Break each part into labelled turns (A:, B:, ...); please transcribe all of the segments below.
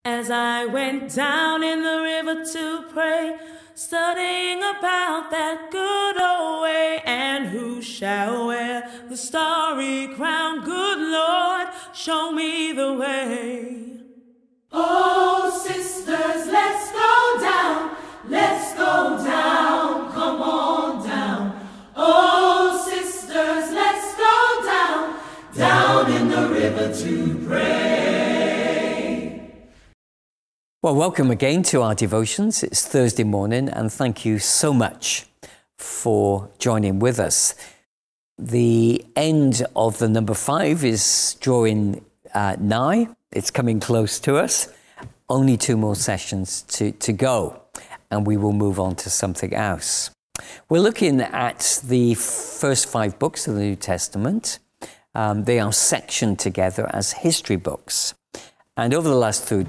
A: As I went down in the river to pray, studying about that good old way, and who shall wear the starry crown? Good Lord, show me the way.
B: Oh, sisters, let's go down, come on down. Oh, sisters, let's go down in the river to pray.
C: Well, welcome again to our devotions. It's Thursday morning, and thank you so much for joining with us. The end of the number 5 is drawing nigh. It's coming close to us. Only 2 more sessions to go, and we will move on to something else. We're looking at the first 5 books of the New Testament. They are sectioned together as history books. And over the last 3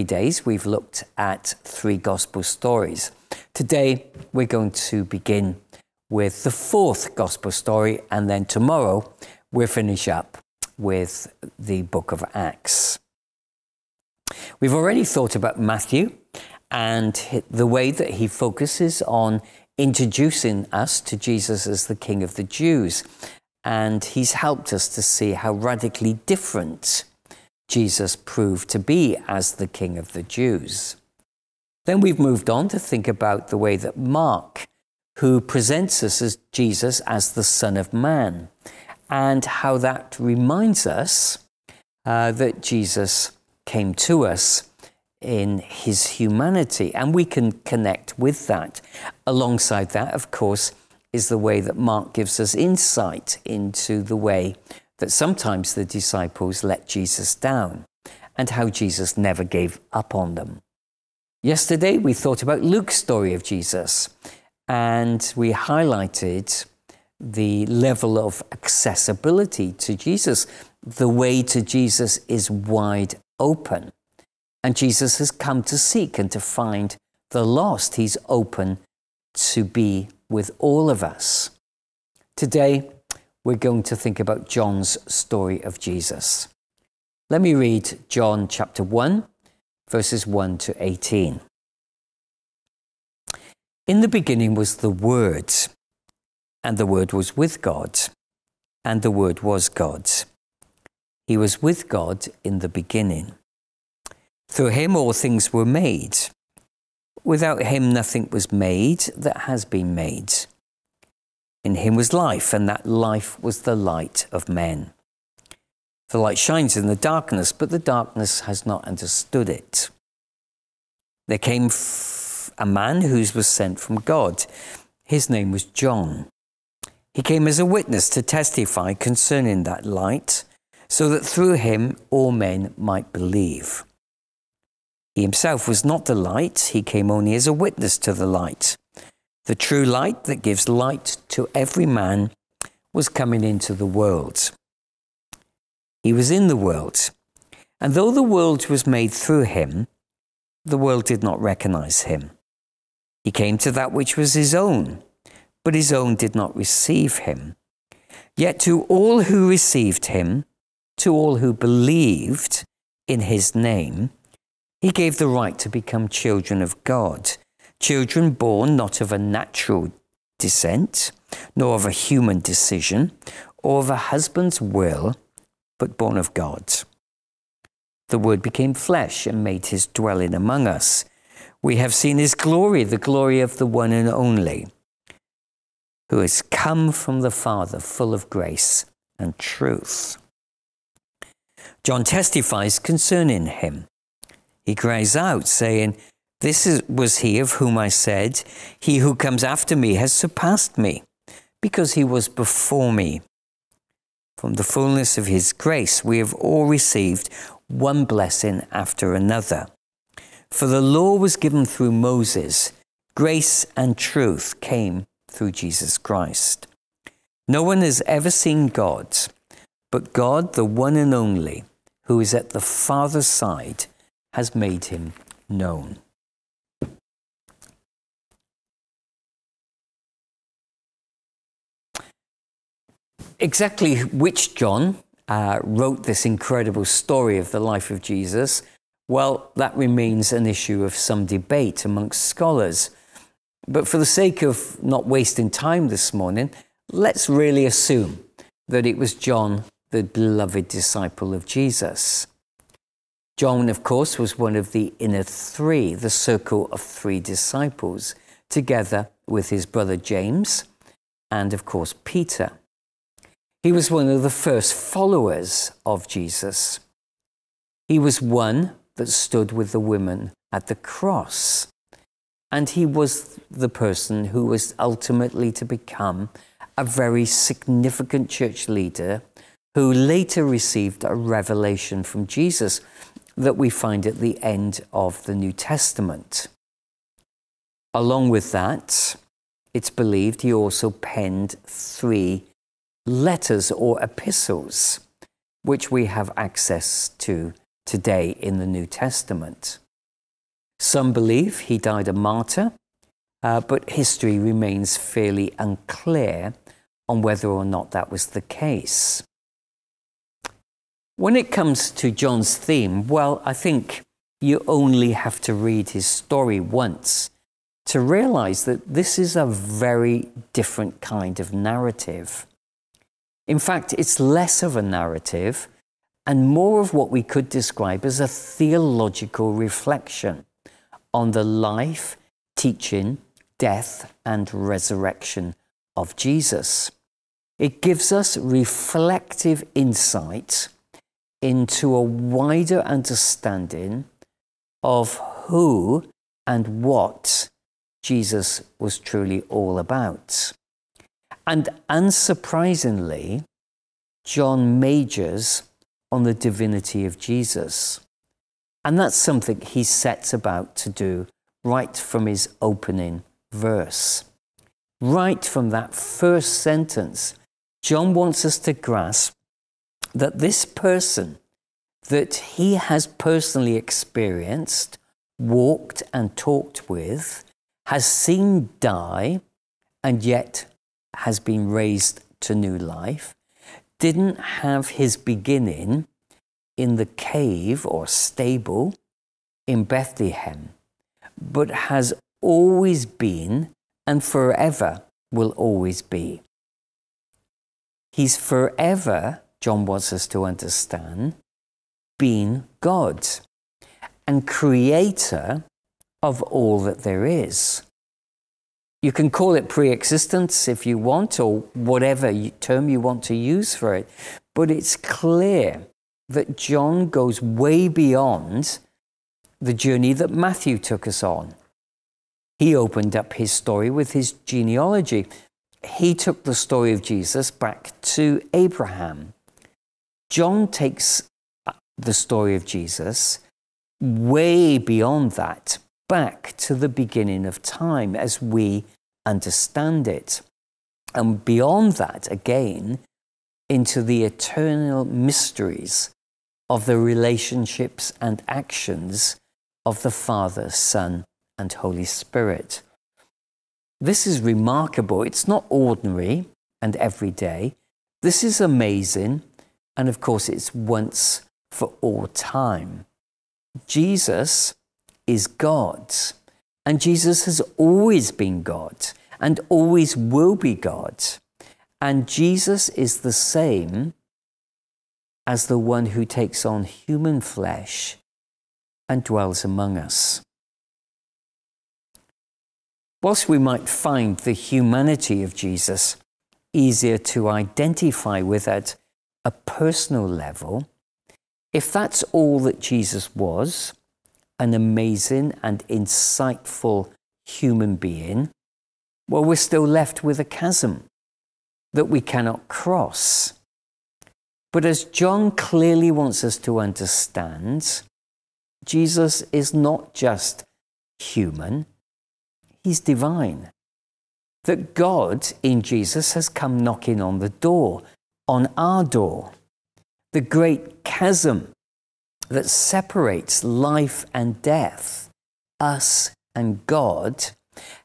C: days, we've looked at 3 gospel stories. Today, we're going to begin with the 4th gospel story, and then tomorrow, we'll finish up with the book of Acts. We've already thought about Matthew and the way that he focuses on introducing us to Jesus as the King of the Jews. And he's helped us to see how radically different Jesus proved to be as the King of the Jews. Then we've moved on to think about the way that Mark, who presents us as Jesus as the Son of Man, and how that reminds us that Jesus came to us in his humanity, and we can connect with that. Alongside that, of course, is the way that Mark gives us insight into the way that sometimes the disciples let Jesus down, and how Jesus never gave up on them. Yesterday, we thought about Luke's story of Jesus, and we highlighted the level of accessibility to Jesus. The way to Jesus is wide open, and Jesus has come to seek and to find the lost. He's open to be with all of us. Today, we're going to think about John's story of Jesus. Let me read John chapter 1, verses 1 to 18. In the beginning was the Word, and the Word was with God, and the Word was God. He was with God in the beginning. Through him all things were made. Without him nothing was made that has been made. In him was life, and that life was the light of men. The light shines in the darkness, but the darkness has not understood it. There came a man who was sent from God. His name was John. He came as a witness to testify concerning that light, so that through him all men might believe. He himself was not the light, he came only as a witness to the light. The true light that gives light to every man was coming into the world. He was in the world, and though the world was made through him, the world did not recognize him. He came to that which was his own, but his own did not receive him. Yet to all who received him, to all who believed in his name, he gave the right to become children of God, children born not of a natural descent, nor of a human decision, or of a husband's will, but born of God. The Word became flesh and made his dwelling among us. We have seen his glory, the glory of the one and only, who has come from the Father, full of grace and truth. John testifies concerning him. He cries out, saying, was he of whom I said, he who comes after me has surpassed me, because he was before me. From the fullness of his grace, we have all received one blessing after another. For the law was given through Moses, grace and truth came through Jesus Christ. No one has ever seen God, but God, the one and only, who is at the Father's side, has made him known. Exactly which John wrote this incredible story of the life of Jesus, Well, that remains an issue of some debate amongst scholars. But for the sake of not wasting time this morning, let's really assume that it was John, the beloved disciple of Jesus. John, of course, was one of the inner three, the circle of three disciples, together with his brother James and, of course, Peter. He was one of the first followers of Jesus. He was one that stood with the women at the cross. And he was the person who was ultimately to become a very significant church leader who later received a revelation from Jesus that we find at the end of the New Testament. Along with that, it's believed he also penned 3 letters or epistles, which we have access to today in the New Testament. Some believe he died a martyr, but history remains fairly unclear on whether or not that was the case. When it comes to John's theme, well, I think you only have to read his story once to realize that this is a very different kind of narrative. In fact, it's less of a narrative and more of what we could describe as a theological reflection on the life, teaching, death, and resurrection of Jesus. It gives us reflective insight into a wider understanding of who and what Jesus was truly all about. And unsurprisingly, John majors on the divinity of Jesus. And that's something he sets about to do right from his opening verse. Right from that first sentence, John wants us to grasp that this person that he has personally experienced, walked and talked with, has seen die, and yet has been raised to new life, didn't have his beginning in the cave or stable in Bethlehem, but has always been and forever will always be. He's forever, John wants us to understand, been God and creator of all that there is. You can call it pre-existence if you want, or whatever term you want to use for it, but it's clear that John goes way beyond the journey that Matthew took us on. He opened up his story with his genealogy. He took the story of Jesus back to Abraham. John takes the story of Jesus way beyond that, back to the beginning of time as we understand it. And beyond that, again, into the eternal mysteries of the relationships and actions of the Father, Son, and Holy Spirit. This is remarkable. It's not ordinary and everyday. This is amazing. And of course, it's once for all time. Jesus is God. And Jesus has always been God and always will be God. And Jesus is the same as the one who takes on human flesh and dwells among us. Whilst we might find the humanity of Jesus easier to identify with at a personal level, if that's all that Jesus was, an amazing and insightful human being, well, we're still left with a chasm that we cannot cross. But as John clearly wants us to understand, Jesus is not just human, he's divine. That God in Jesus has come knocking on the door, on our door. The great chasm that separates life and death, us and God,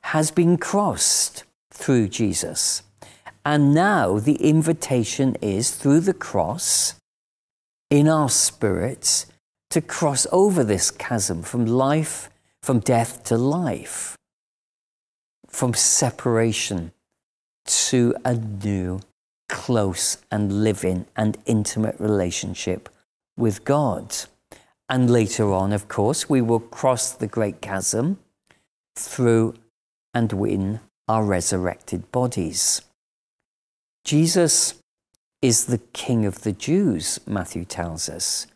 C: has been crossed through Jesus. And now the invitation is through the cross, in our spirits, to cross over this chasm from life, from death to life, from separation to a new, close and living and intimate relationship with God. And later on, of course, we will cross the great chasm through and win our resurrected bodies. Jesus is the King of the Jews, Matthew tells us.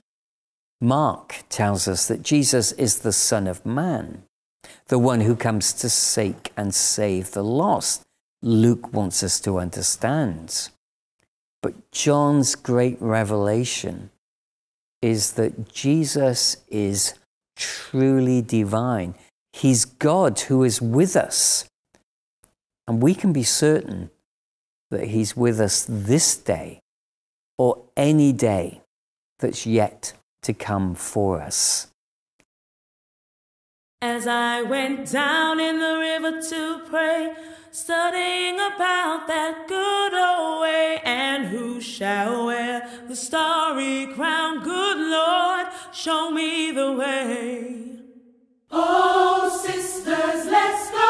C: Mark tells us that Jesus is the Son of Man, the one who comes to seek and save the lost. Luke wants us to understand. But John's great revelation is that Jesus is truly divine. He's God who is with us. And we can be certain that he's with us this day or any day that's yet to come for us.
A: As I went down in the river to pray, studying about that good old way, and who shall wear the starry crown? Good Lord, show me the way.
B: Oh, sisters, let's go